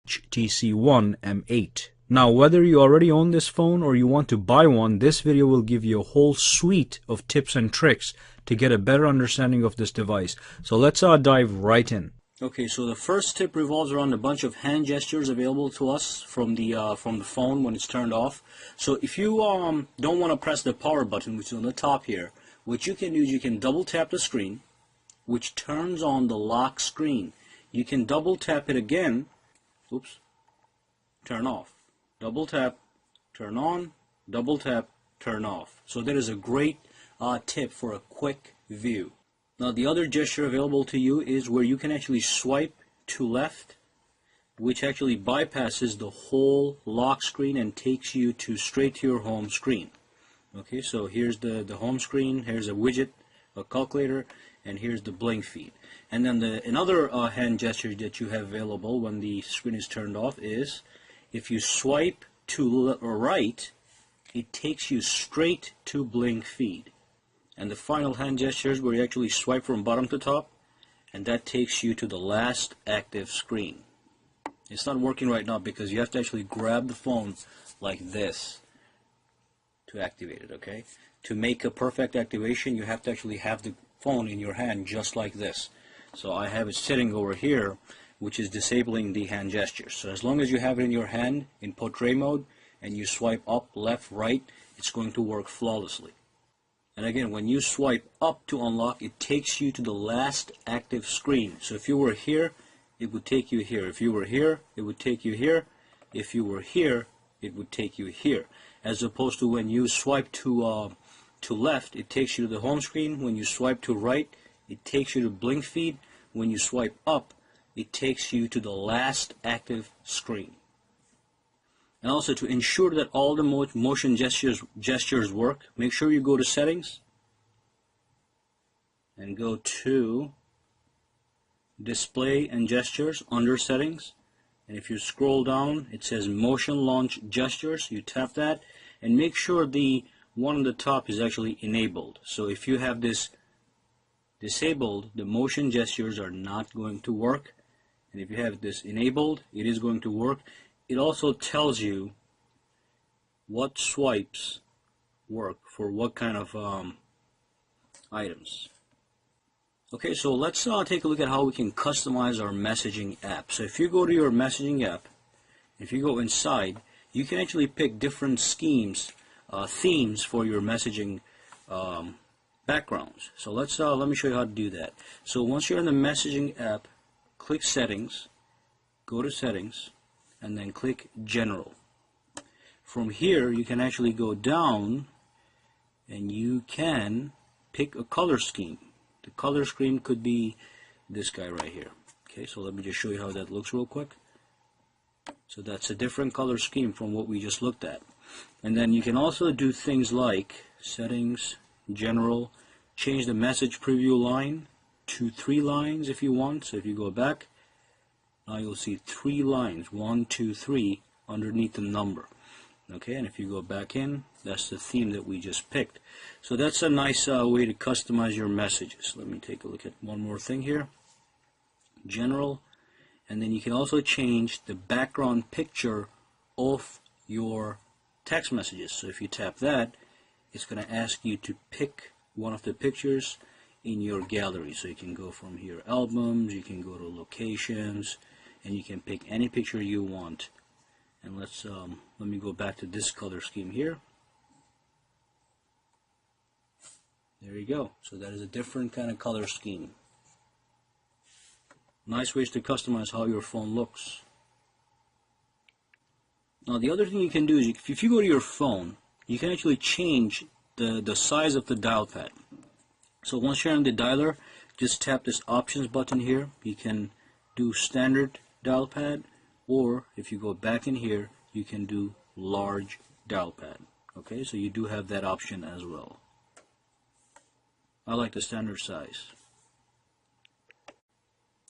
HTC One M8. Now, whether you already own this phone or you want to buy one, this video will give you a whole suite of tips and tricks to get a better understanding of this device. So let's dive right in. Okay, so the first tip revolves around a bunch of hand gestures available to us from the phone when it's turned off. So if you don't want to press the power button, which is on the top here, what you can do is you can double tap the screen, which turns on the lock screen. You can double tap it again, oops, turn off. Double tap, turn on, double tap, turn off. So that is a great tip for a quick view. Now the other gesture available to you is where you can actually swipe to left, which actually bypasses the whole lock screen and takes you straight to your home screen. Okay, so here's the home screen, here's a widget, a calculator, and here's the blink feed. And then another hand gesture that you have available when the screen is turned off is if you swipe to right, it takes you straight to blink feed. And the final hand gesture is where you actually swipe from bottom to top, and that takes you to the last active screen. It's not working right now because you have to actually grab the phone like this to activate it, okay? To make a perfect activation, you have to actually have the phone in your hand just like this. So I have it sitting over here, which is disabling the hand gestures. So as long as you have it in your hand in portrait mode and you swipe up, left, right, it's going to work flawlessly. And again, when you swipe up to unlock, it takes you to the last active screen. So if you were here, it would take you here. If you were here, it would take you here. If you were here, it would take you here. As opposed to when you swipe to left, it takes you to the home screen. When you swipe to right, it takes you to blink feed. When you swipe up, it takes you to the last active screen. And also, to ensure that all the motion gestures work, make sure you go to settings and go to display and gestures under settings, and if you scroll down it says motion launch gestures. You tap that and make sure the one on the top is actually enabled. So if you have this disabled, the motion gestures are not going to work, and if you have this enabled, it is going to work. It also tells you what swipes work for what kind of items. Okay, so let's take a look at how we can customize our messaging app. So if you go to your messaging app, if you go inside, you can actually pick different themes for your messaging backgrounds. So let me show you how to do that. So once you're in the messaging app, click settings, go to settings, and then click general. From here you can actually go down and you can pick a color scheme. The color scheme could be this guy right here. Okay, so let me just show you how that looks real quick. So that's a different color scheme from what we just looked at. And then you can also do things like settings, general, change the message preview line to 3 lines if you want. So if you go back, now you'll see 3 lines, 1, 2, 3, underneath the number. Okay, and if you go back in, that's the theme that we just picked. So that's a nice way to customize your messages. Let me take a look at one more thing here. General, and then you can also change the background picture of your text messages. So if you tap that, it's going to ask you to pick one of the pictures in your gallery. So you can go from here, albums, you can go to locations, and you can pick any picture you want. And let me go back to this color scheme here. There you go. So that is a different kind of color scheme. Nice ways to customize how your phone looks. Now the other thing you can do is if you go to your phone, you can actually change the size of the dial pad. So once you're on the dialer, just tap this options button here. You can do standard dial pad, or if you go back in here, you can do large dial pad. Okay, so you do have that option as well. I like the standard size.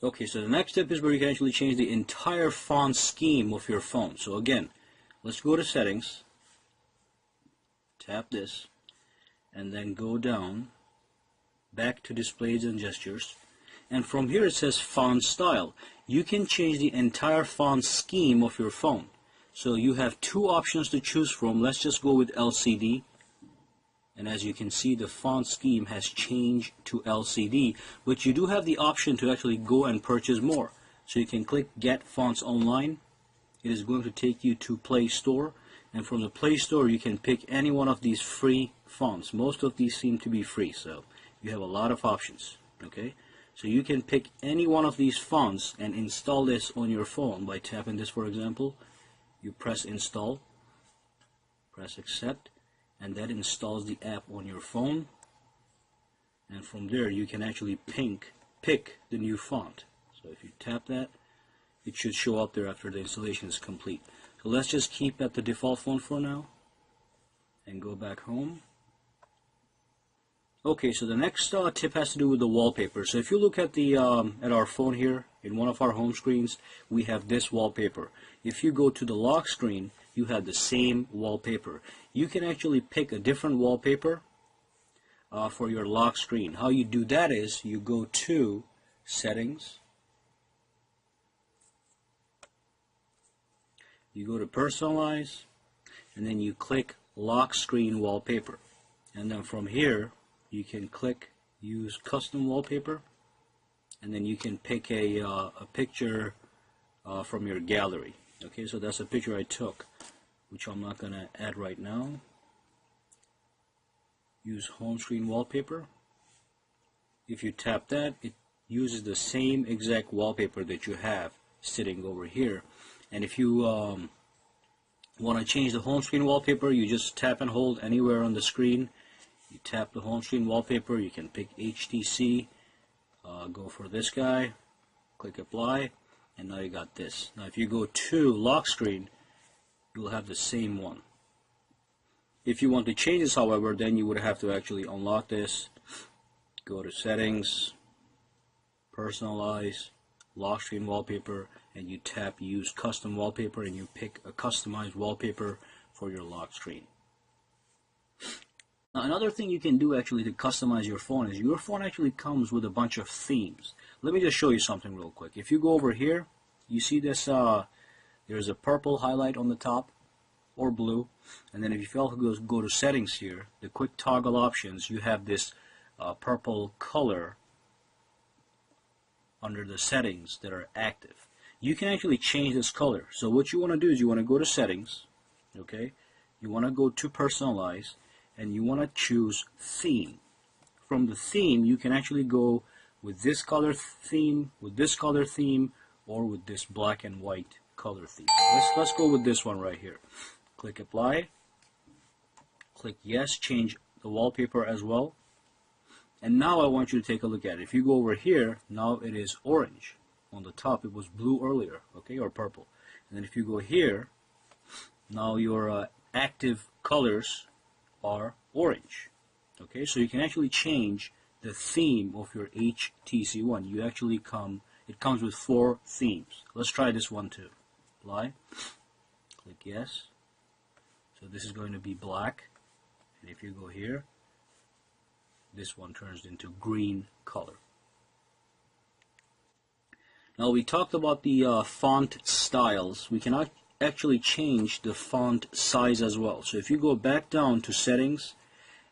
Okay, so the next step is where you can actually change the entire font scheme of your phone. So again, let's go to settings, tap this, and then go down, back to displays and gestures, and from here it says font style. you can change the entire font scheme of your phone. So you have two options to choose from. Let's just go with LCD. And as you can see, the font scheme has changed to LCD, but you do have the option to actually go and purchase more. So you can click Get Fonts Online. It is going to take you to Play Store, and from the Play Store you can pick any one of these free fonts. Most of these seem to be free, so you have a lot of options. Okay, so you can pick any one of these fonts and install this on your phone by tapping this. For example, you press Install, press Accept, and that installs the app on your phone, and from there you can actually pick the new font. So if you tap that, it should show up there after the installation is complete. So let's just keep at the default font for now and go back home. Okay, so the next tip has to do with the wallpaper. So if you look at the at our phone here, in one of our home screens, we have this wallpaper. If you go to the lock screen, you have the same wallpaper. You can actually pick a different wallpaper for your lock screen. How you do that is you go to Settings, you go to Personalize, and then you click Lock Screen Wallpaper. And then from here, you can click Use Custom Wallpaper, and then you can pick a picture from your gallery. Okay, so that's a picture I took, which I'm not going to add right now. Use Home Screen Wallpaper. If you tap that, it uses the same exact wallpaper that you have sitting over here. And if you want to change the home screen wallpaper, you just tap and hold anywhere on the screen. You tap the home screen wallpaper, you can pick HTC, go for this guy, click Apply, and now you got this. Now if you go to lock screen, you'll have the same one. If you want to change this, however, then you would have to actually unlock this, go to Settings, Personalize, Lock Screen Wallpaper, and you tap Use Custom Wallpaper, and you pick a customized wallpaper for your lock screen. Now another thing you can do actually to customize your phone is your phone actually comes with a bunch of themes. Let me just show you something real quick. If you go over here, you see this, there's a purple highlight on the top, or blue, and then if you also go to Settings here, the quick toggle options, you have this purple color under the settings that are active. You can actually change this color. So what you want to do is you want to go to Settings, okay? You want to go to Personalize, and you want to choose Theme. From the theme, you can actually go with this color theme, with this color theme, or with this black and white color theme. Let's go with this one right here. Click Apply, click Yes, change the wallpaper as well. And now I want you to take a look at it. If you go over here, now it is orange. On the top it was blue earlier, okay, or purple. And then if you go here, now your active colors are orange. Okay, so you can actually change the theme of your HTC One. You actually it comes with 4 themes. Let's try this one too. Apply, click Yes. So this is going to be black, and if you go here, this one turns into green color. Now we talked about the font styles. We can actually change the font size as well. So if you go back down to Settings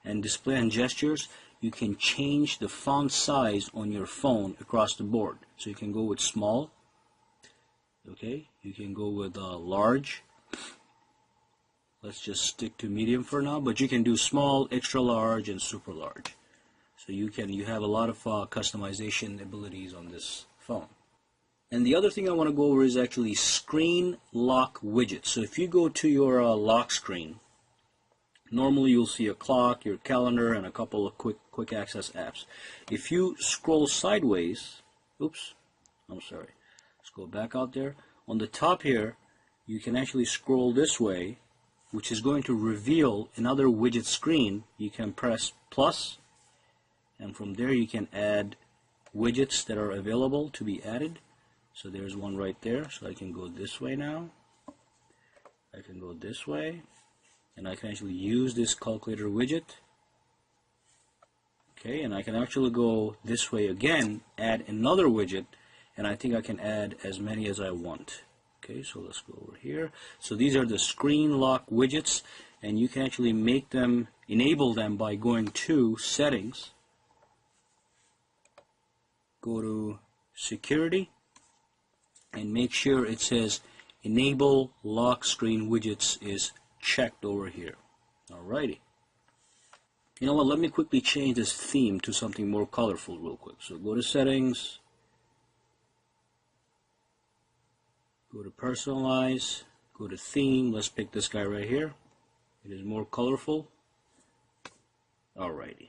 and Display and Gestures, you can change the font size on your phone across the board. So you can go with small, okay, you can go with large. Let's just stick to medium for now, but you can do small, extra large, and super large. So you have a lot of customization abilities on this phone. And the other thing I want to go over is actually screen lock widgets. So if you go to your lock screen, normally you'll see a clock, your calendar, and a couple of quick access apps. If you scroll sideways, oops, I'm sorry, let's go back out there. On the top here, you can actually scroll this way, which is going to reveal another widget screen. You can press plus, and from there you can add widgets that are available to be added. So there's one right there. So I can go this way now. I can go this way, and I can actually use this calculator widget. Okay, and I can actually go this way again, add another widget, and I think I can add as many as I want. Okay, so let's go over here. So these are the screen lock widgets, and you can actually make them, enable them by going to settings, go to security, and make sure it says enable lock screen widgets is checked over here. Alrighty. You know what, let me quickly change this theme to something more colorful real quick. So go to settings, go to personalize, go to theme, let's pick this guy right here. It is more colorful. Alrighty.